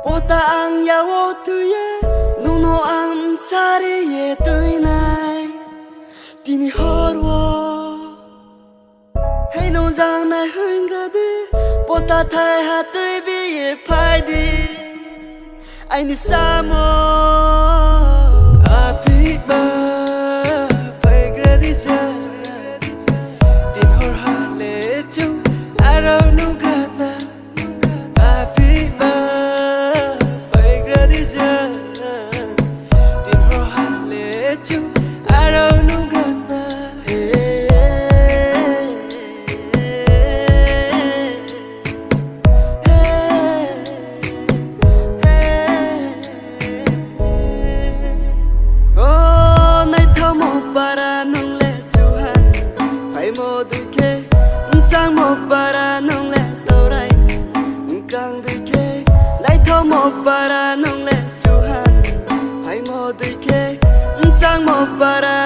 Bota ang yawo tuye nuno ang sari ye tuinai tini horwo hey no jang nai hungrade bota thai ha tui bi ye phai di ai ni samo apiba pai gradi ja tin hor ha le chu aro nu grata apiba pai gradi ja tin hor ha le chu aro nu grata Chang một bara nong le torai kang dui ke lai tho một bara nong le chu han phai mo dui ke chang một bara